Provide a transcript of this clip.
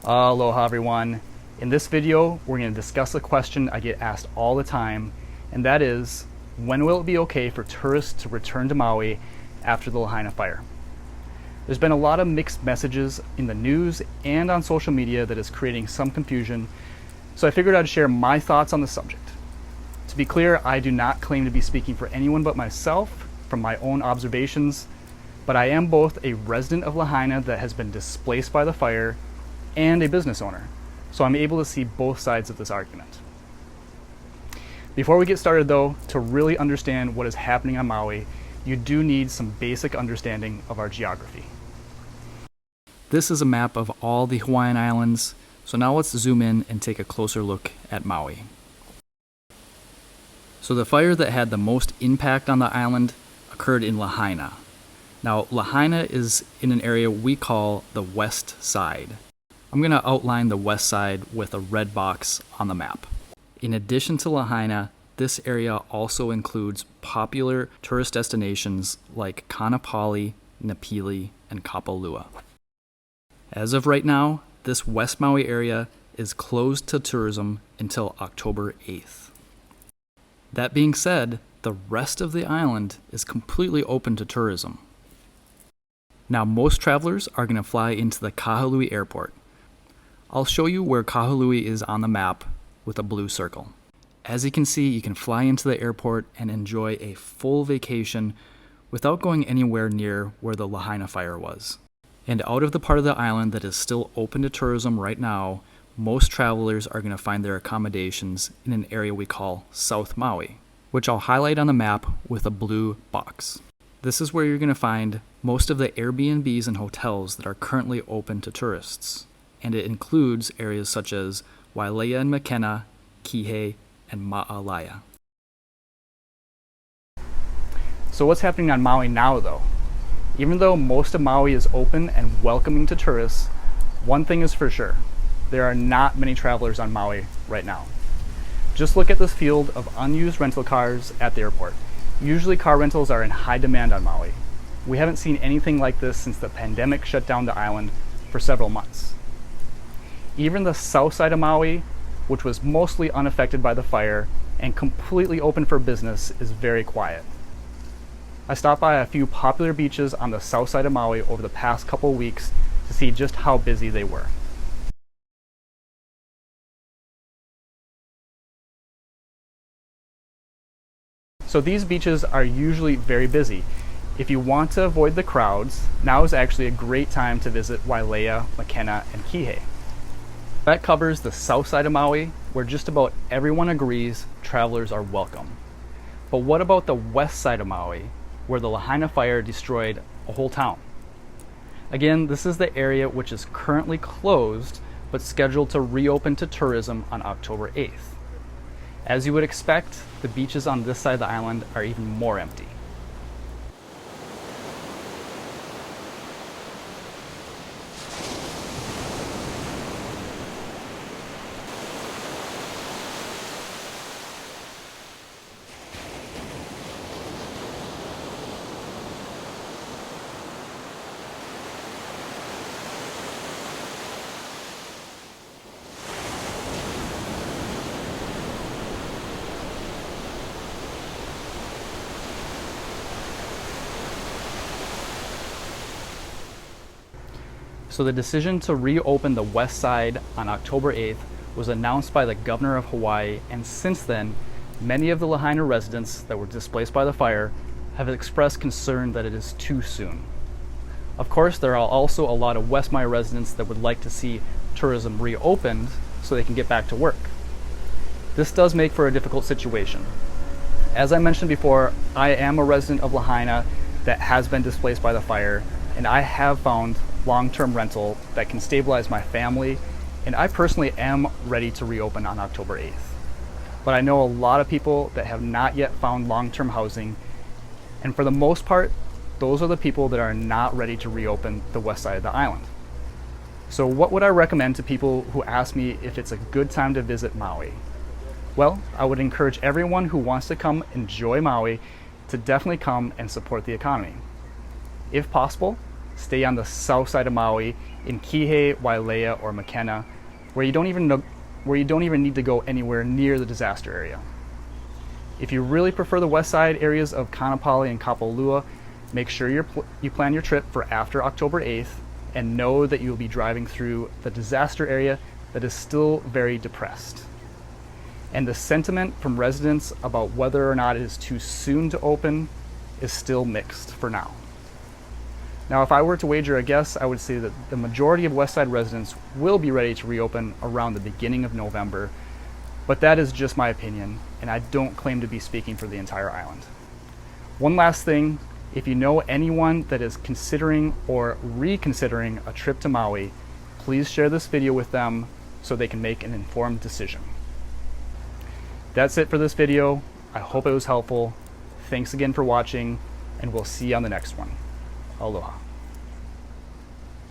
Aloha everyone. In this video, we're going to discuss a question I get asked all the time, and that is, when will it be okay for tourists to return to Maui after the Lahaina fire? There's been a lot of mixed messages in the news and on social media that is creating some confusion, so I figured I'd share my thoughts on the subject. To be clear, I do not claim to be speaking for anyone but myself from my own observations, but I am both a resident of Lahaina that has been displaced by the fire and a business owner, so I'm able to see both sides of this argument. Before we get started though, to really understand what is happening on Maui, you do need some basic understanding of our geography. This is a map of all the Hawaiian Islands, so now let's zoom in and take a closer look at Maui. So the fire that had the most impact on the island occurred in Lahaina. Now Lahaina is in an area we call the west side. I'm going to outline the west side with a red box on the map. In addition to Lahaina, this area also includes popular tourist destinations like Kaanapali, Napili, and Kapalua. As of right now, this West Maui area is closed to tourism until October 8th. That being said, the rest of the island is completely open to tourism. Now, most travelers are going to fly into the Kahului airport. I'll show you where Kahului is on the map with a blue circle. As you can see, you can fly into the airport and enjoy a full vacation without going anywhere near where the Lahaina fire was. And out of the part of the island that is still open to tourism right now, most travelers are going to find their accommodations in an area we call South Maui, which I'll highlight on the map with a blue box. This is where you're going to find most of the Airbnbs and hotels that are currently open to tourists, and it includes areas such as Wailea and Makena, Kihei, and Ma'alaya. So what's happening on Maui now though? Even though most of Maui is open and welcoming to tourists, one thing is for sure, there are not many travelers on Maui right now. Just look at this field of unused rental cars at the airport. Usually car rentals are in high demand on Maui. We haven't seen anything like this since the pandemic shut down the island for several months. Even the south side of Maui, which was mostly unaffected by the fire and completely open for business, is very quiet. I stopped by a few popular beaches on the south side of Maui over the past couple weeks to see just how busy they were. So these beaches are usually very busy. If you want to avoid the crowds, now is actually a great time to visit Wailea, Makena, and Kihei. That covers the south side of Maui, where just about everyone agrees travelers are welcome. But what about the west side of Maui, where the Lahaina fire destroyed a whole town? Again, this is the area which is currently closed, but scheduled to reopen to tourism on October 8th. As you would expect, the beaches on this side of the island are even more empty. So the decision to reopen the west side on October 8th was announced by the governor of Hawaii, and since then, many of the Lahaina residents that were displaced by the fire have expressed concern that it is too soon. Of course, there are also a lot of West Maui residents that would like to see tourism reopened so they can get back to work. This does make for a difficult situation. As I mentioned before, I am a resident of Lahaina that has been displaced by the fire, and I have found long-term rental that can stabilize my family, and I personally am ready to reopen on October 8th. But I know a lot of people that have not yet found long-term housing, and for the most part, those are the people that are not ready to reopen the west side of the island. So what would I recommend to people who ask me if it's a good time to visit Maui? Well, I would encourage everyone who wants to come enjoy Maui to definitely come and support the economy. If possible, stay on the south side of Maui in Kihei, Wailea, or Makena, where you don't even need to go anywhere near the disaster area. If you really prefer the west side areas of Kaanapali and Kapalua, make sure you plan your trip for after October 8th and know that you will be driving through the disaster area that is still very depressed. And the sentiment from residents about whether or not it is too soon to open is still mixed for now. Now, if I were to wager a guess, I would say that the majority of Westside residents will be ready to reopen around the beginning of November, but that is just my opinion, and I don't claim to be speaking for the entire island. One last thing, if you know anyone that is considering or reconsidering a trip to Maui, please share this video with them so they can make an informed decision. That's it for this video. I hope it was helpful. Thanks again for watching, and we'll see you on the next one. Aloha.